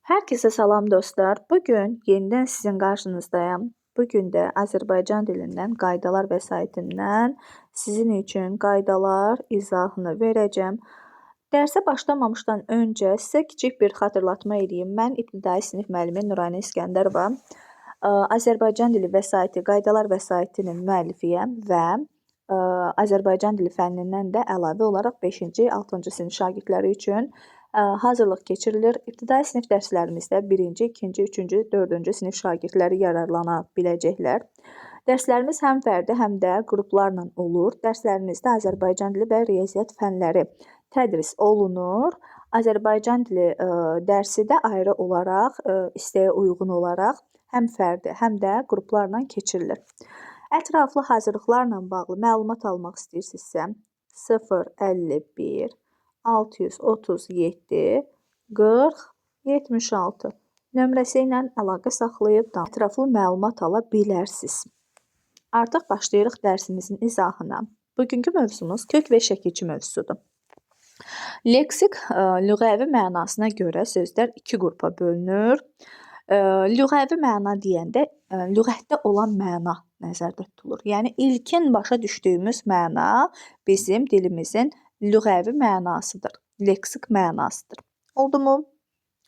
Herkese salam dostlar. Bugün yeniden sizin karşınızdayım. Bugün de Azərbaycan dilindən qaydalar vəsaitindən sizin üçün qaydalar izahını verəcəm. Dərsə başlamamışdan öncə sizə kiçik bir xatırlatma edeyim. Mən ibtidai sinif müəllimi Nurani İskəndərova, Azərbaycan dili vəsaiti, qaydalar vəsaitinin müəllifiyəm və Azərbaycan dili fənnindən də əlavə olaraq 5-ci, 6-cı sinif şagirdləri üçün hazırlıq keçirilir. İbtidai sinif dərslərimizdə 1-ci, 2-ci, 3-cü, 4-cü sinif şagirdləri yararlana biləcəklər. Dərslərimiz həm fərdi, həm də qruplarla olur. Dərslərimizdə Azərbaycan dili və riyaziyyat fənləri tədris olunur. Azərbaycan dili dərsi də ayrı olaraq, istəyə uyğun olaraq həm fərdi, həm də qruplarla keçirilir. Ətraflı hazırlıqlarla bağlı məlumat almaq istəyirsinizsə 051 637 40 76 nömrəsi ilə əlaqə saxlayıb ətraflı məlumat ala bilərsiniz. Artıq başlayırıq dərsimizin izahına. Bugünkü mövzumuz kök və şəkilçi mövzusudur. Leksik lüğəvi mənasına görə sözlər iki qrupa bölünür. Lüğəvi məna deyəndə lüğətdə olan məna nəzərdə tutulur. Yəni ilkin başa düşdüyümüz məna bizim dilimizin lüğəvi mənasıdır. Leksik mənasıdır. Oldumu?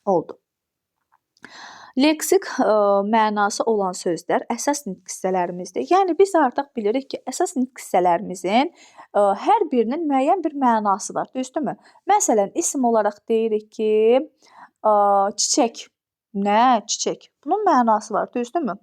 Oldu. Leksik mənası olan sözlər əsas nitq hissələrimizdir. Yəni biz artıq bilirik ki, əsas nitq hissələrimizin hər birinin müəyyən bir mənası var, düzdürmü? Məsələn, isim olaraq deyirik ki, çiçək. Nə? Çiçək. Bunun mənası var, düzdürmü?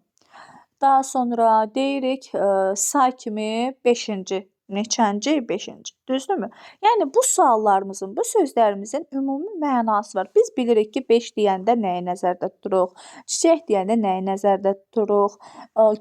Daha sonra deyirik say kimi 5-ci. Neçənci? 5-ci. Düzdürmü? Yəni bu suallarımızın, bu sözlərimizin ümumi mənası var. Biz bilirik ki, 5 deyəndə nəyi nəzərdə tuturuq? Çiçək deyəndə nəyi nəzərdə tuturuq?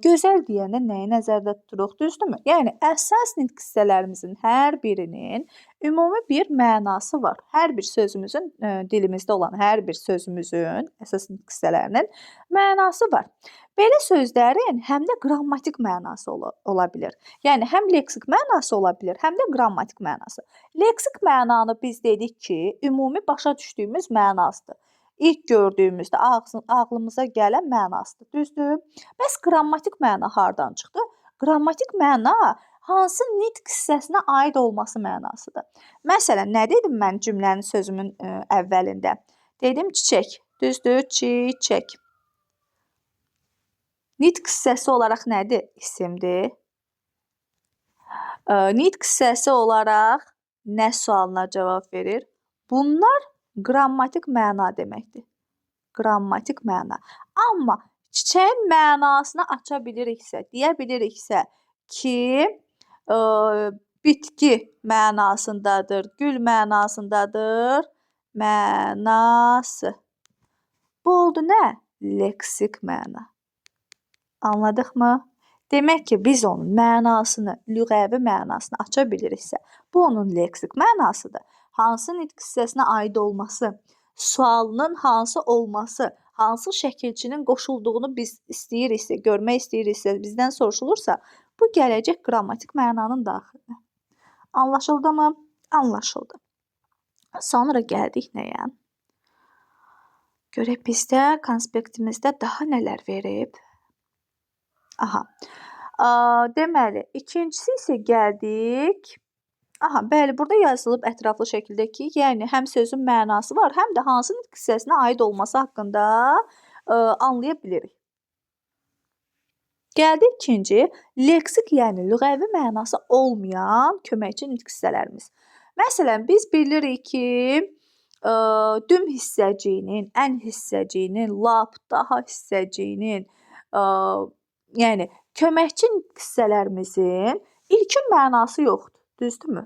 Gözəl deyəndə nəyi nəzərdə tuturuq? Düzdürmü? Yəni əsas nitq hissələrimizin hər birinin ümumi bir mənası var. Hər bir sözümüzün, dilimizdə olan hər bir sözümüzün əsas nitq hissələrinin mənası var. Belə sözlərin həm də qrammatik mənası ola bilir. Yəni həm leksik mənası ola bilir, həm də qrammatik mənası. Leksik mənanı biz dedik ki, ümumi başa düşdüyümüz mənasıdır. İlk gördüyümüzdə ağlımıza gələn mənasıdır. Düzdür? Bəs qrammatik məna hardan çıxdı? Qrammatik məna hansı nitq hissəsinə aid olması mənasıdır. Məsələn, nə dedim mən cümlənin sözümün əvvəlində? Dedim çiçək. Düzdür? Çiçək. Nitq hissəsi olaraq nədir? İsimdir. Nitq hissəsi olaraq nə sualına cavab verir? Bunlar qrammatik məna deməkdir. Qrammatik məna. Amma çiçəyin mənasını aça biliriksə, deyə biliriksə ki, bitki mənasındadır, gül mənasındadır, mənası. Bu oldu nə? Leksik məna. Anladıqmı? Demək ki, biz onun mənasını, lüğəvi mənasını aça biliriksə, bu onun leksik mənasıdır. Hansı nitq hissəsinə aid olması, sualının hansı olması, hansı şəkilçinin qoşulduğunu biz istəyiriksə, görmək istəyiriksə, bizdən soruşulursa, bu gələcək qrammatik mənanın daxilinə. Anlaşıldımı? Anlaşıldı. Sonra gəldik nəyə? Görək bizdə konspektimizdə daha nələr verib? Aha. Deməli, ikincisi isə gəldik. Aha, bəli, burada yazılıb ətraflı şəkildə ki, yəni həm sözün mənası var, həm də hansı nitq hissəsinə aid olması haqqında anlaya bilirik. Gəldik ikinci, leksik, yəni lüğəvi mənası olmayan köməkçi nitq hissələrimiz. Məsələn, biz bilirik ki, düm hissəciyinin, ən hissəciyinin, lap, daha hissəciyinin, yəni köməkçi nitq hissələrimizin ilkin mənası yoxdur, düzdürmü?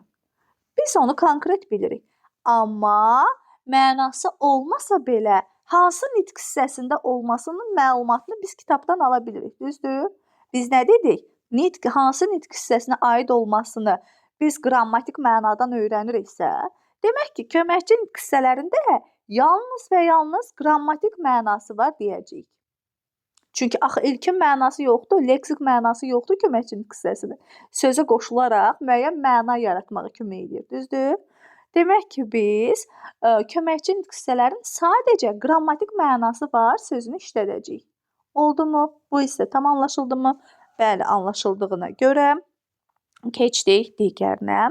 Biz onu konkret bilirik. Amma mənası olmasa belə hansı nitq hissəsində olmasının məlumatını biz kitabdan ala bilirik, düzdür? Biz nə dedik? Hansı nitq hissəsinə aid olmasını biz qrammatik mənadan öyrəniriksə, demək ki, köməkçi nitq hissələrində yalnız və yalnız qrammatik mənası var deyəcəyik. Çünki axı ilkin mənası yoxdur, leksik mənası yoxdur köməkçi nitq hissəsinin. Sözə qoşularaq müəyyən məna yaratmağa kömək edir, düzdür? Demək ki, biz köməkçi nitq hissələrin sadəcə qrammatik mənası var sözünü işlədəcəyik. Oldumu? Bu hissə tam anlaşıldımı? Bəli, anlaşıldığına görə keçdik digərinə.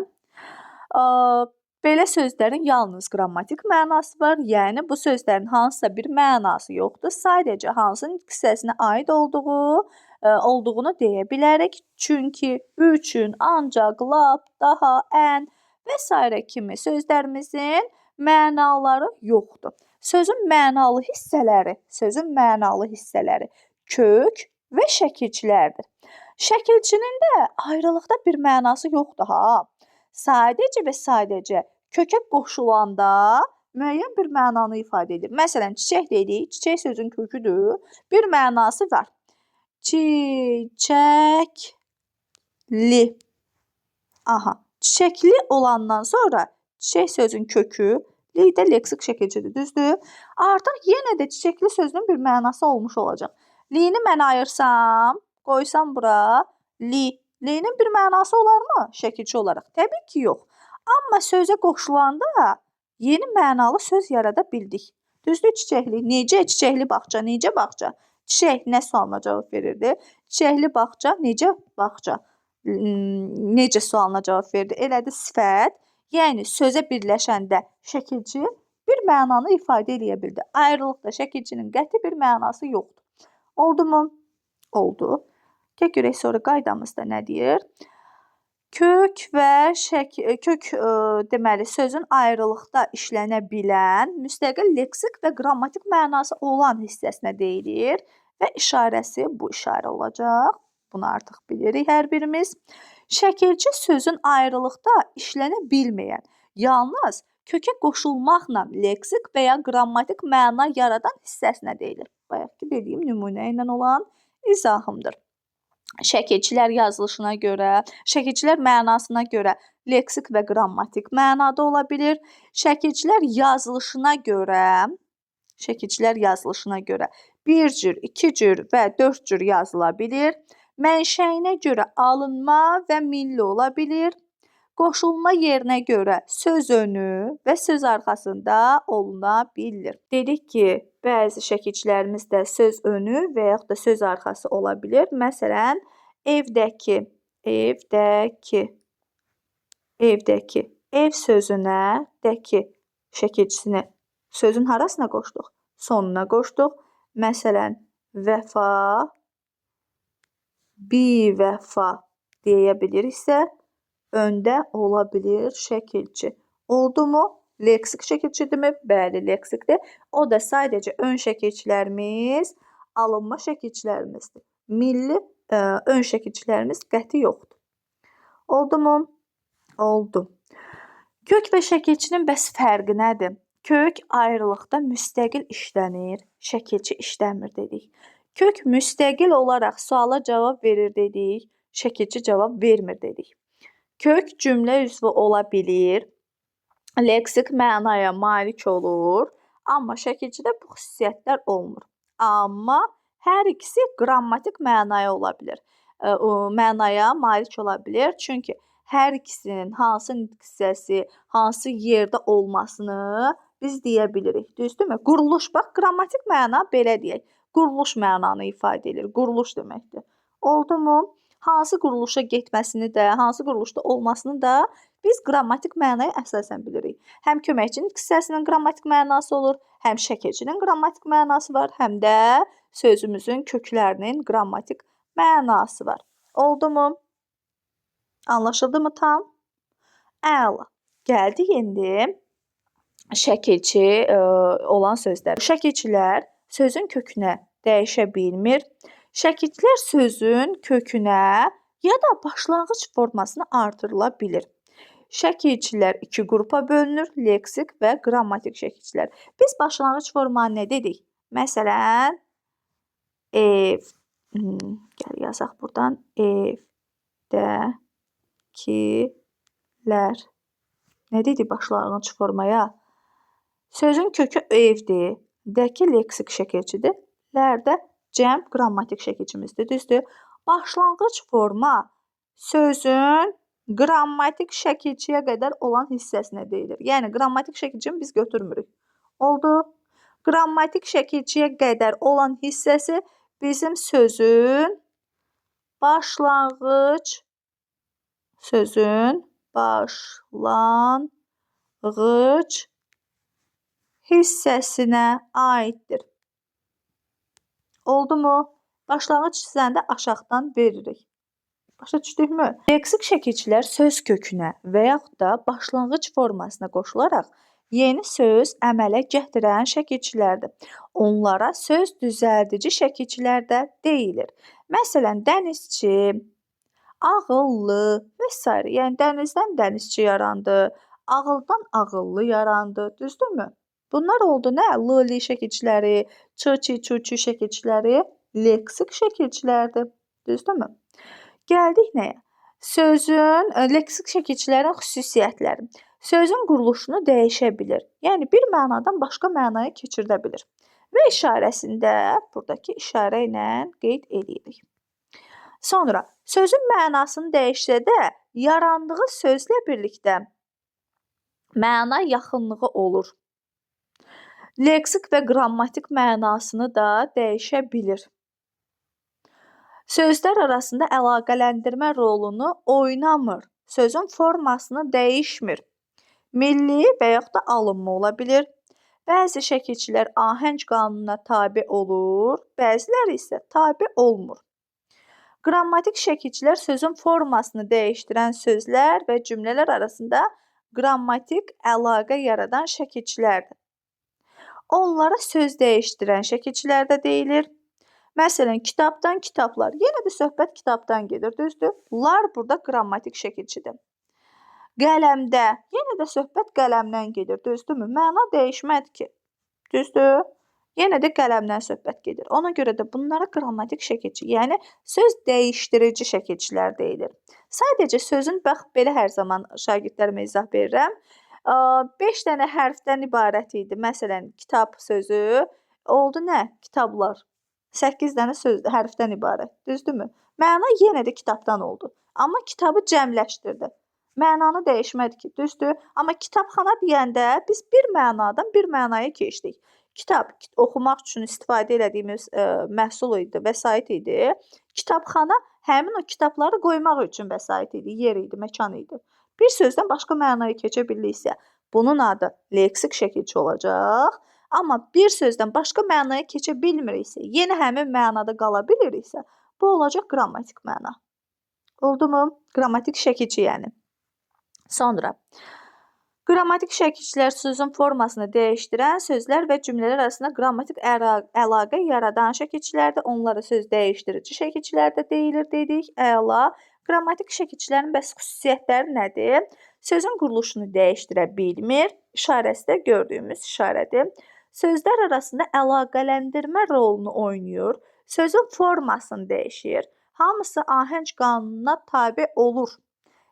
Belə sözlərin yalnız qrammatik mənası var, yəni bu sözlərin hansısa bir mənası yoxdur, sadəcə hansı nitq hissəsinə aid olduğunu deyə bilərik. Çünki, üçün, ancaq, lap, daha, ən və s. kimi sözlərimizin mənaları yoxdur. Sözün mənalı hissələri kök və şəkilçilərdir. Şəkilçinin də ayrılıqda bir mənası yoxdur ha. Sadəcə və sadəcə kökə qoşulanda müəyyən bir mənanı ifadə edir. Məsələn, çiçək dedik, çiçək sözün köküdür, bir mənası var. Çiçəkli. Aha, çiçəkli olandan sonra çiçək sözün kökü li də leksik şəkilçidir, düzdür? Artıq yenə də çiçəkli sözünün bir mənası olmuş olacaq. Li-ni mən ayırsam, qoysam bura li. Li-nin bir mənası olarmı şəkilçi olaraq? Təbii ki, yox. Amma sözə qoşulanda yeni mənalı söz yarada bildik. Düzdür, çiçəkli. Necə çiçəkli bağça, necə bağça? Çiçək nə sualına cavab verirdi? Çiçəkli bağça, necə bağça? Necə sualına cavab verdi? Elədi sifət. Yəni sözə birləşəndə şəkilçi bir mənanı ifadə edə bildi. Ayrılıqda şəkilçinin qəti bir mənası yoxdur. Oldumu? Oldu. Gəl görək sonra qaydamızda nə deyir? Kök deməli sözün ayrılıqda işlənə bilən, müstəqil leksik və qrammatik mənası olan hissəsinə deyilir və işarəsi bu işarə olacaq. Bunu artıq bilirik hər birimiz. Şəkilçi sözün ayrılıqda işlənə bilməyən, yalnız kökə qoşulmaqla leksik və ya qrammatik məna yaradan hissəsinə deyilir. Bayaqki dediyim nümunə ilə olan izahımdır. Şəkilçilər yazılışına görə, şəkilçilər mənasına görə leksik və qrammatik mənada ola bilir. Şəkilçilər yazılışına görə bir cür, iki cür və dörd cür yazıla bilir. Mənşəyinə görə alınma və milli ola bilir. Qoşulma yerinə görə söz önü və söz arxasında oluna bilir. Dedik ki, bəzi şəkilçilərimizdə söz önü və yaxud da söz arxası ola bilir. Məsələn, evdəki, ev sözünə dəki şəkilçisini sözün harasına qoşduq? Sonuna qoşduq. Məsələn, vəfa, bivəfa deyə biliriksə, öndə ola bilir şəkilçi. Oldumu? Leksik şəkilçidirmi? Bəli, leksikdir. O da sadəcə ön şəkilçilərimiz, alınma şəkilçilərimizdir. Milli ön şəkilçilərimiz qəti yoxdur. Oldumu? Oldu. Kök və şəkilçinin bəs fərqi nədir? Kök ayrılıqda müstəqil işlənir, şəkilçi işləmir dedik. Kök müstəqil olaraq suala cavab verir dedik, şəkilçi cavab vermir dedik. Kök cümlə üzvü ola bilir, leksik mənaya malik olur, amma şəkilçidə bu xüsusiyyətlər olmur. Amma hər ikisi qrammatik mənaya ola bilir. Mənaya malik ola bilir. Çünki hər ikisinin hansı nitq hissəsi, hansı yerdə olmasını biz deyə bilirik. Düzdürmü? Quruluş, bax, qrammatik məna belə deyək. Quruluş mənanı ifadə edir. Quruluş deməkdir. Oldumu? Hansı quruluşa getməsini də, hansı quruluşda olmasını da biz qrammatik mənaya əsasən bilirik. Həm köməkçi nitq hissəsinin qrammatik mənası olur, həm şəkilçinin qrammatik mənası var, həm də sözümüzün köklərinin qrammatik mənası var. Oldumu? Anlaşıldımı tam? Əla. Gəldik indi şəkilçi olan sözlər. Şəkilçilər sözün kökünə dəyişə bilmir. Şəkilçilər sözün kökünə ya da başlanğıc formasını artırıla bilir. Şəkilçilər iki qrupa bölünür, leksik və qrammatik şəkilçilər. Biz başlanğıc formanı nə dedik? Məsələn, ev. Gəl yazaq buradan. Evdəkilər. Nə dedik başlanğıc formaya? Sözün kökü evdir. Dəki leksik şəkilçidir. Lərdə cəm qrammatik şəkilçimizdir. Düzdür? Başlanğıc forma sözün qrammatik şəkilçiyə qədər olan hissəsinə deyilir. Yəni qrammatik şəkilçini biz götürmürük. Oldu? Qrammatik şəkilçiyə qədər olan hissəsi bizim sözün başlanğıc hissəsinə aiddir. Oldumu? Başlanğıc hissəni də aşağıdan veririk. Başa düşdükmü? Leksik şəkilçilər söz kökünə və yaxud da başlanğıc formasına qoşularaq yeni söz əmələ gətirən şəkilçilərdir. Onlara söz düzəldici şəkilçilər də deyilir. Məsələn, dənizçi, ağıllı və s. Yəni dənizdən dənizçi yarandı, ağıldan ağıllı yarandı, düzdürmü? Bunlar oldu nə? L şəkilçiləri, ç-çi şəkilçiləri leksik şəkilçilərdir, düzdürmü? Gəldik nəyə? Sözün leksik şəkilçilərin xüsusiyyətləri. Sözün quruluşunu dəyişə bilir. Yəni bir mənadan başqa mənaya keçirdə bilir. Və işarəsində buradakı işarə ilə qeyd edirik. Sonra sözün mənasını dəyişsə də yarandığı sözlə birlikdə məna yaxınlığı olur. Leksik və qrammatik mənasını da dəyişə bilir. Sözlər arasında əlaqələndirmə rolunu oynamır. Sözün formasını dəyişmir. Milli və yaxud da alınma ola bilir. Bəzi şəkilçilər ahəng qanununa tabe olur, bəziləri isə tabe olmur. Qrammatik şəkilçilər sözün formasını dəyişdirən sözlər və cümlələr arasında qrammatik əlaqə yaradan şəkilçilərdir. Onlara söz dəyişdirən şəkilçilər də deyilir. Məsələn, kitabdan kitablar. Yenə də söhbət kitabdan gedir, düzdür? Bunlar burada qrammatik şəkilçidir. Qələmdə. Yenə də söhbət qələmdən gedir, düzdürmü? Məna dəyişmədi ki. Düzdür? Yenə də qələmdən söhbət gedir. Ona görə də bunlara qrammatik şəkilçi, yəni söz dəyişdirici şəkilçilər deyilir. Sadəcə sözün bax belə hər zaman şagirdlərimə izah verirəm. 5 dənə hərfdən ibarət idi. Məsələn, kitab sözü oldu nə? Kitablar. 8 dənə söz hərfdən ibarət, düzdürmü? Məna yenə də kitabdan oldu. Amma kitabı cəmləşdirdi. Mənanı dəyişmədi ki, düzdür? Amma kitabxana deyəndə biz bir mənadan bir mənaya keçdik. Kitab oxumaq üçün istifadə etdiyimiz məhsul idi, vəsait idi. Kitabxana həmin o kitabları qoymaq üçün vəsait idi, yer idi, məkan idi. Bir sözdən başqa mənaya keçə bilirsə, bunun adı leksik şəkilçi olacaq. Amma bir sözdən başqa mənaya keçə bilmiriksə, yenə həmin mənada qala biliriksə, bu olacaq qrammatik məna. Oldumu? Qrammatik şəkilçi yəni. Sonra, qrammatik şəkilçilər sözün formasını dəyişdirən sözlər və cümlələr arasında qrammatik əlaqə yaradan şəkilçilərdir. Onlara söz dəyişdirici şəkilçilər də deyilir dedik. Əla. Qrammatik şəkilçilərin bəs xüsusiyyətləri nədir? Sözün quruluşunu dəyişdirə bilmir. İşarəsi də gördüyümüz işarədir. Sözlər arasında əlaqələndirmə rolunu oynayır. Sözün formasını dəyişir. Hamısı ahəng qanununa tabe olur.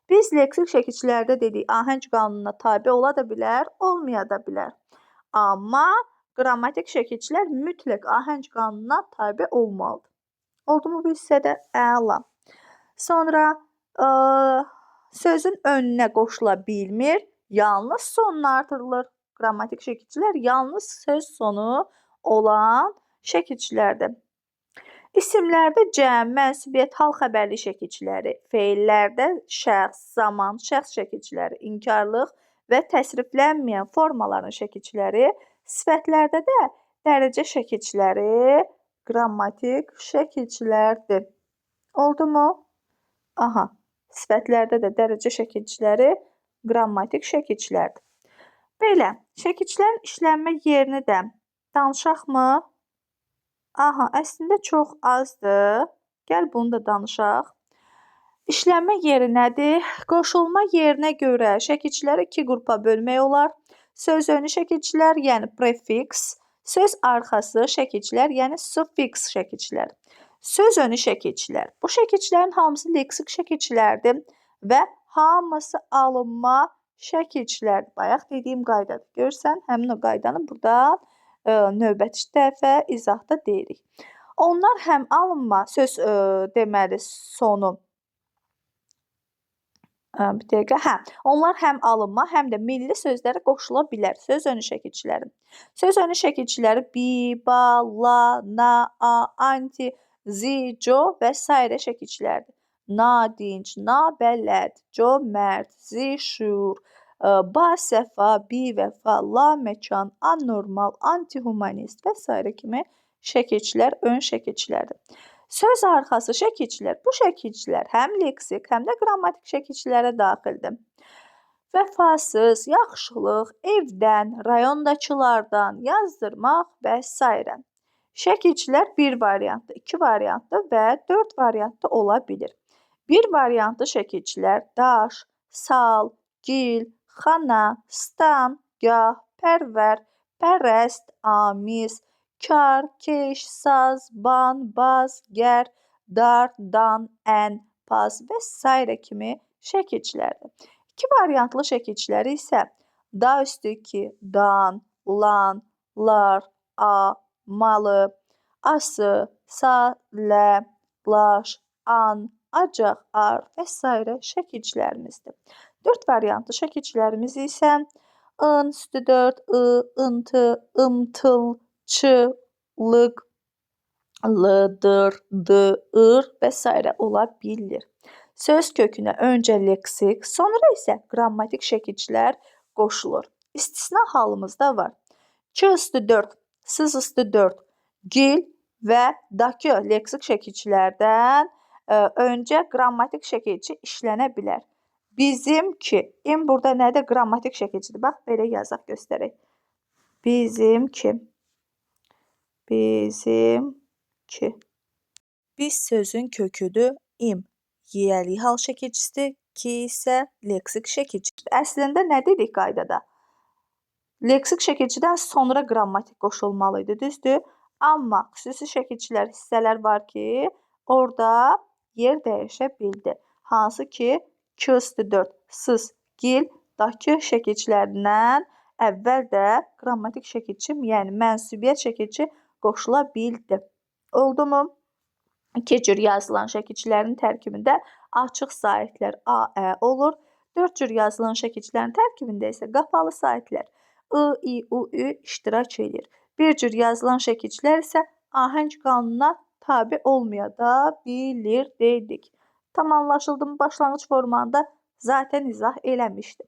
Biz leksik şəkilçilərdə dedik, ahəng qanununa tabe ola da bilər, olmaya da bilər. Amma qrammatik şəkilçilər mütləq ahəng qanununa tabe olmalıdır. Oldu mu bu hissədə? Əla. Sonra sözün önünə qoşula bilmir, yalnız sonuna artırılır. Qrammatik şəkilçilər yalnız söz sonu olan şəkilçilərdir. İsimlərdə cəm, mənsubiyyət, hal xəbərli şəkilçiləri, feillərdə şəxs, zaman, şəxs şəkilçiləri, inkarlıq və təsriflənməyən formaların şəkilçiləri, sifətlərdə də dərəcə şəkilçiləri qrammatik şəkilçilərdir. Oldumu? Aha, sifətlərdə də dərəcə şəkilçiləri qrammatik şəkilçilərdir. Belə, şəkilçilərin işlənmə yerini də danışaqmı? Aha, əslində çox azdır. Gəl bunu da danışaq. İşlənmə yeri nədir? Qoşulma yerinə görə şəkilçiləri 2 qrupa bölmək olar. Söz önü şəkilçilər, yəni prefiks, söz arxası şəkilçilər, yəni suffiks şəkilçilər. Söz önü şəkilçilər. Bu şəkilçilərin hamısı leksik şəkilçilərdir və hamısı alınma şəkilçilər. Bayaq dediyim qaydadır. Görürsən, həmin o qaydanı burada növbəti dəfə izahda deyirik. Onlar həm alınma söz deməli sonu Bir dəqiqə. Hə, onlar həm alınma, həm də milli sözlərə qoşula bilər. Söz önü şəkilçiləri. Söz önü şəkilçiləri bi, ba, la, na, a, anti, zi, co və sairə şəkilçilərdir. Nadinc, nabələd, cömərd, zişur, ba, səfa, bi, vəfa, la, məkan, anormal, antihumanist və sairə kimi şəkilçilər ön şəkilçilərdir. Söz arxası şəkilçilər. Bu şəkilçilər həm leksik, həm də qrammatik şəkilçilərə daxildir. Vəfasız, yaxşılıq, evdən, rayondakılardan, yazdırmaq və s. Şəkilçilər 1 variantlı, 2 variantlı və 4 variantlı ola bilir. 1 variantlı şəkilçilər daş, sal, gil, xana, stan, gah, pərvər, pərəst, amiz, kar, keş, saz, ban, baz, gər, dar, dan, ən, paz və s. kimi şəkilçilərdir. 2 variantlı şəkilçiləri isə da üstü 2, dan, lan, lar, a, malı, ası, sa, lə, laş, an, acaq, ar və s. şəkilçilərimizdir. 4 variantlı şəkilçilərimiz isə ın, üstü 4, ı, ıntı, ımtıl, çı, lıq, lıdır, dır və s. ola bilir. Söz kökünə öncə leksik, sonra isə qrammatik şəkilçilər qoşulur. İstisna halımızda var. Ç üstü 4, sız üstü 4, gil və dakı leksik şəkilçilərdən öncə qrammatik şəkilçi işlənə bilər. Bizimki, burada nədir? Qrammatik şəkilçidir. Bax, belə yazaq, göstərək. Bizimki. Bizimki. Biz sözün köküdür im. Yiyəlik hal şəkilçisidir. Ki isə leksik şəkilçisidir. Əslində nə dedik qaydada? Leksik şəkilçidən sonra qrammatik qoşulmalıydı, düzdür? Amma xüsusi şəkilçilər, hissələr var ki, orada yer dəyişə bildi. Hansı ki, K üstü 4, sız, gil, dakı şəkilçilərindən əvvəl də qrammatik şəkilçi, yəni mənsubiyyət şəkilçi qoşula bildi. Oldu mu? 2 cür yazılan şəkilçilərin tərkibində açıq saitlər A, Ə olur. 4 cür yazılan şəkilçilərin tərkibində isə qapalı saitlər I, İ, U, Ü iştirak edir. 1 cür yazılan şəkilçilər isə ahəng qanununa tabe olmaya da bilir dedik. Tam anlaşıldı mı? Başlanğıc formanda zaten izah eləmişdim.